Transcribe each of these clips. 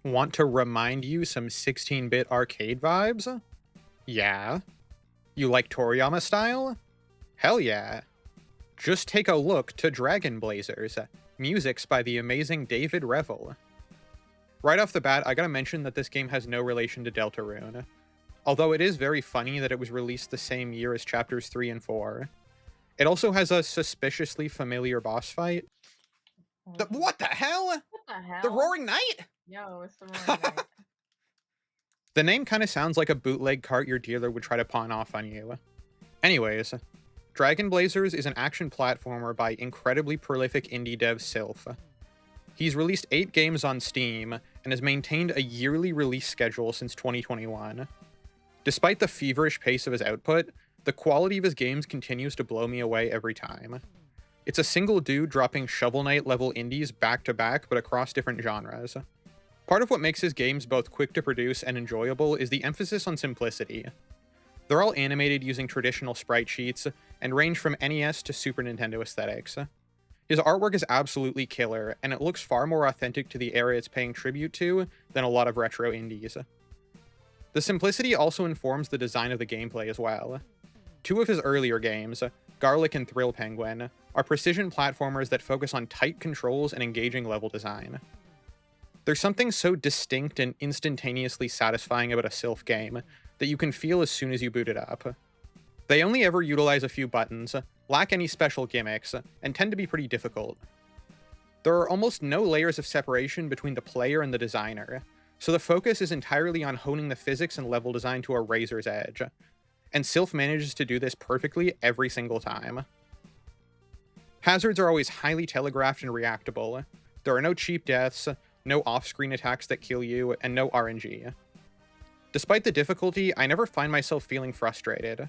Want to remind you some 16-bit arcade vibes? Yeah. You like Toriyama style? Hell yeah. Just take a look to Dragon Blazers, musics by the amazing David Revel. Right off the bat, I gotta mention that this game has no relation to Deltarune, although it is very funny that it was released the same year as chapters 3 and 4. It also has a suspiciously familiar boss fight. What What the hell? the The hell? Roaring Knight? Yo, it's the Roaring Knight. The name kind of sounds like a bootleg cart your dealer would try to pawn off on you. Anyways, Dragon Blazers is an action platformer by incredibly prolific indie dev Sylph. He's released 8 games on Steam and has maintained a yearly release schedule since 2021. Despite the feverish pace of his output, the quality of his games continues to blow me away every time. It's a single dude dropping Shovel Knight level indies back to back but across different genres. Part of what makes his games both quick to produce and enjoyable is the emphasis on simplicity. They're all animated using traditional sprite sheets and range from NES to Super Nintendo aesthetics. His artwork is absolutely killer, and it looks far more authentic to the era it's paying tribute to than a lot of retro indies. The simplicity also informs the design of the gameplay as well. 2 of his earlier games, Garlic and Thrill Penguin, are precision platformers that focus on tight controls and engaging level design. There's something so distinct and instantaneously satisfying about a Sylph game that you can feel as soon as you boot it up. They only ever utilize a few buttons, lack any special gimmicks, and tend to be pretty difficult. There are almost no layers of separation between the player and the designer, so the focus is entirely on honing the physics and level design to a razor's edge, and Sylph manages to do this perfectly every single time. Hazards are always highly telegraphed and reactable. There are no cheap deaths, no off-screen attacks that kill you, and no RNG. Despite the difficulty, I never find myself feeling frustrated.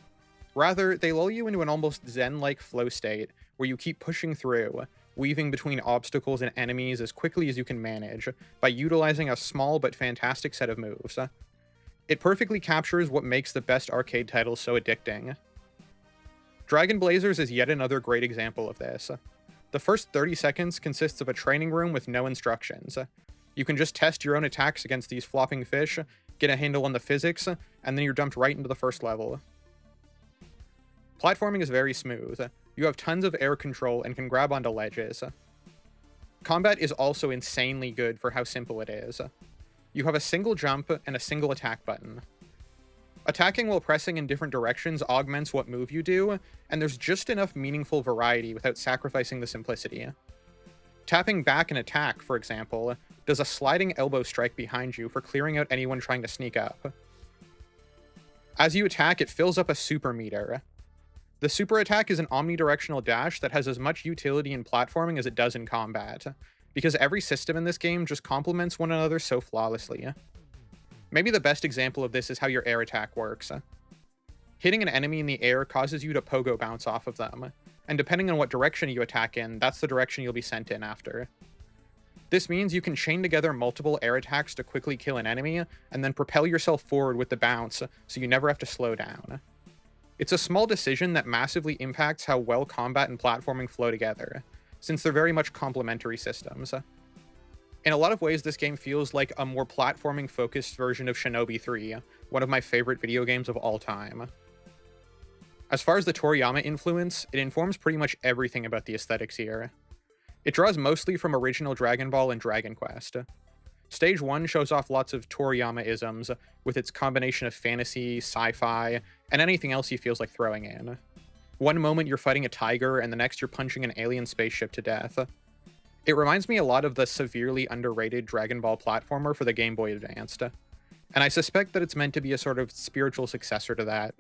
Rather, they lull you into an almost zen-like flow state, where you keep pushing through, weaving between obstacles and enemies as quickly as you can manage, by utilizing a small but fantastic set of moves. It perfectly captures what makes the best arcade titles so addicting. Dragon Blazers is yet another great example of this. The first 30 seconds consists of a training room with no instructions. You can just test your own attacks against these flopping fish, get a handle on the physics, and then you're dumped right into the first level. Platforming is very smooth. You have tons of air control and can grab onto ledges. Combat is also insanely good for how simple it is. You have a single jump and a single attack button. Attacking while pressing in different directions augments what move you do, and there's just enough meaningful variety without sacrificing the simplicity. Tapping back an attack, for example, does a sliding elbow strike behind you for clearing out anyone trying to sneak up. As you attack, it fills up a super meter. The super attack is an omnidirectional dash that has as much utility in platforming as it does in combat, because every system in this game just complements one another so flawlessly. Maybe the best example of this is how your air attack works. Hitting an enemy in the air causes you to pogo bounce off of them, and depending on what direction you attack in, that's the direction you'll be sent in after. This means you can chain together multiple air attacks to quickly kill an enemy, and then propel yourself forward with the bounce, so you never have to slow down. It's a small decision that massively impacts how well combat and platforming flow together, since they're very much complementary systems. In a lot of ways, this game feels like a more platforming-focused version of Shinobi 3, one of my favorite video games of all time. As far as the Toriyama influence, it informs pretty much everything about the aesthetics here. It draws mostly from original Dragon Ball and Dragon Quest. Stage 1 shows off lots of Toriyama-isms, with its combination of fantasy, sci-fi, and anything else he feels like throwing in. One moment you're fighting a tiger, and the next you're punching an alien spaceship to death. It reminds me a lot of the severely underrated Dragon Ball platformer for the Game Boy Advance, and I suspect that it's meant to be a sort of spiritual successor to that.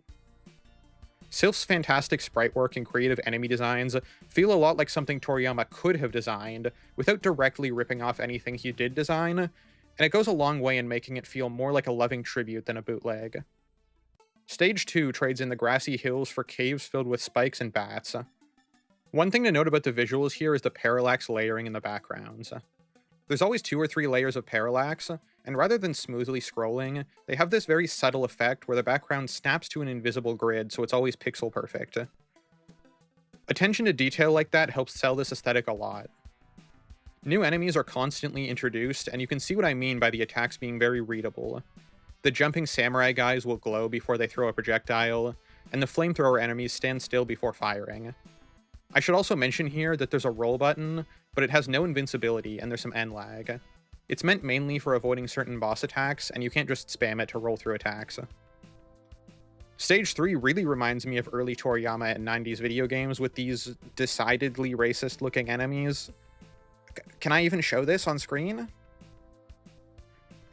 Sylph's fantastic sprite work and creative enemy designs feel a lot like something Toriyama could have designed, without directly ripping off anything he did design, and it goes a long way in making it feel more like a loving tribute than a bootleg. Stage 2 trades in the grassy hills for caves filled with spikes and bats. One thing to note about the visuals here is the parallax layering in the backgrounds. There's always 2 or 3 layers of parallax, and rather than smoothly scrolling, they have this very subtle effect where the background snaps to an invisible grid, so it's always pixel perfect. Attention to detail like that helps sell this aesthetic a lot. New enemies are constantly introduced, and you can see what I mean by the attacks being very readable. The jumping samurai guys will glow before they throw a projectile, and the flamethrower enemies stand still before firing. I should also mention here that there's a roll button, but it has no invincibility and there's some end lag. It's meant mainly for avoiding certain boss attacks, and you can't just spam it to roll through attacks. Stage 3 really reminds me of early Toriyama and 90s video games with these decidedly racist looking enemies. Can I even show this on screen?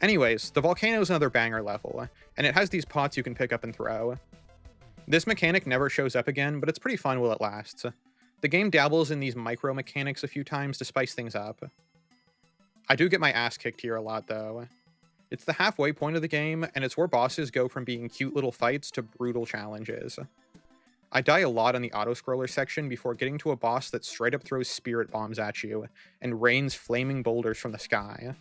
Anyways, the volcano is another banger level, and it has these pots you can pick up and throw. This mechanic never shows up again, but it's pretty fun while it lasts. The game dabbles in these micro mechanics a few times to spice things up. I do get my ass kicked here a lot though. It's the halfway point of the game, and it's where bosses go from being cute little fights to brutal challenges. I die a lot on the auto-scroller section before getting to a boss that straight up throws spirit bombs at you and rains flaming boulders from the sky.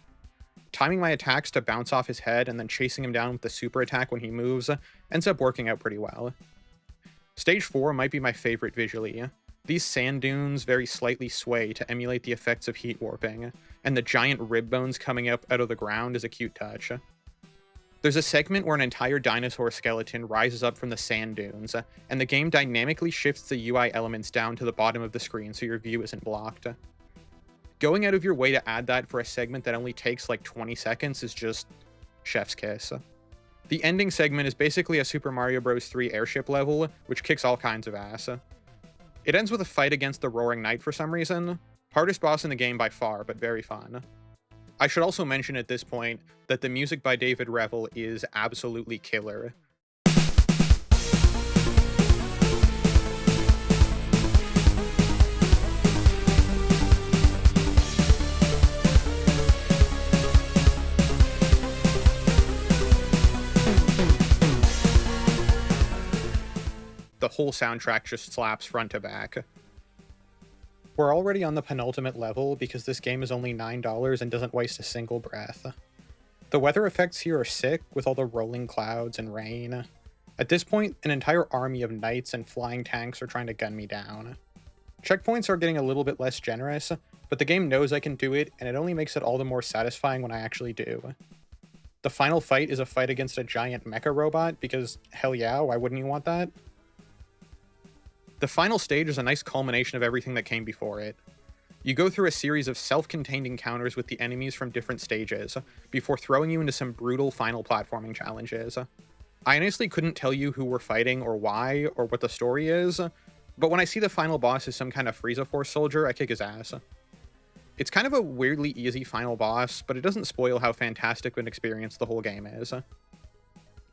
Timing my attacks to bounce off his head and then chasing him down with the super attack when he moves ends up working out pretty well. Stage 4 might be my favorite visually. These sand dunes very slightly sway to emulate the effects of heat warping, and the giant rib bones coming up out of the ground is a cute touch. There's a segment where an entire dinosaur skeleton rises up from the sand dunes, and the game dynamically shifts the UI elements down to the bottom of the screen so your view isn't blocked. Going out of your way to add that for a segment that only takes like 20 seconds is just chef's kiss. The ending segment is basically a Super Mario Bros. 3 airship level, which kicks all kinds of ass. It ends with a fight against the Roaring Knight for some reason. Hardest boss in the game by far, but very fun. I should also mention at this point that the music by David Revel is absolutely killer. The whole soundtrack just slaps front to back. We're already on the penultimate level because this game is only $9 and doesn't waste a single breath. The weather effects here are sick with all the rolling clouds and rain. At this point, an entire army of knights and flying tanks are trying to gun me down. Checkpoints are getting a little bit less generous, but the game knows I can do it, and it only makes it all the more satisfying when I actually do. The final fight is a fight against a giant mecha robot because hell yeah, why wouldn't you want that? The final stage is a nice culmination of everything that came before it. You go through a series of self-contained encounters with the enemies from different stages, before throwing you into some brutal final platforming challenges. I honestly couldn't tell you who we're fighting or why, or what the story is, but when I see the final boss as some kind of Frieza Force soldier, I kick his ass. It's kind of a weirdly easy final boss, but it doesn't spoil how fantastic of an experience the whole game is.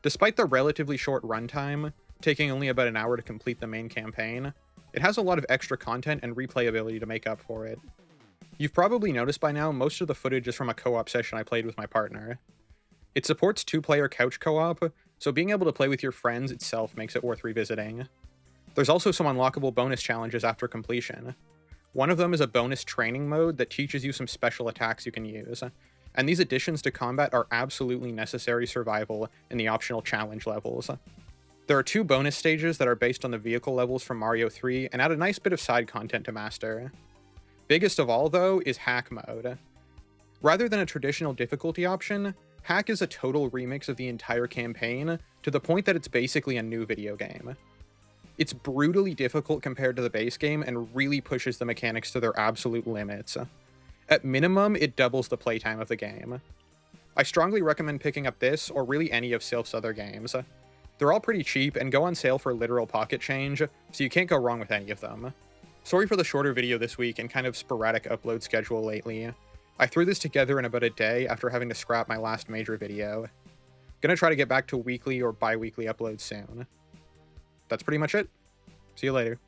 Despite the relatively short runtime, taking only about an hour to complete the main campaign, it has a lot of extra content and replayability to make up for it. You've probably noticed by now most of the footage is from a co-op session I played with my partner. It supports 2-player couch co-op, so being able to play with your friends itself makes it worth revisiting. There's also some unlockable bonus challenges after completion. One of them is a bonus training mode that teaches you some special attacks you can use, and these additions to combat are absolutely necessary survival in the optional challenge levels. There are 2 bonus stages that are based on the vehicle levels from Mario 3 and add a nice bit of side content to master. Biggest of all, though, is Hack Mode. Rather than a traditional difficulty option, Hack is a total remix of the entire campaign, to the point that it's basically a new video game. It's brutally difficult compared to the base game and really pushes the mechanics to their absolute limits. At minimum, it doubles the playtime of the game. I strongly recommend picking up this, or really any of Sylph's other games. They're all pretty cheap and go on sale for literal pocket change, so you can't go wrong with any of them. Sorry for the shorter video this week and kind of sporadic upload schedule lately. I threw this together in about a day after having to scrap my last major video. Gonna try to get back to weekly or bi-weekly uploads soon. That's pretty much it. See you later.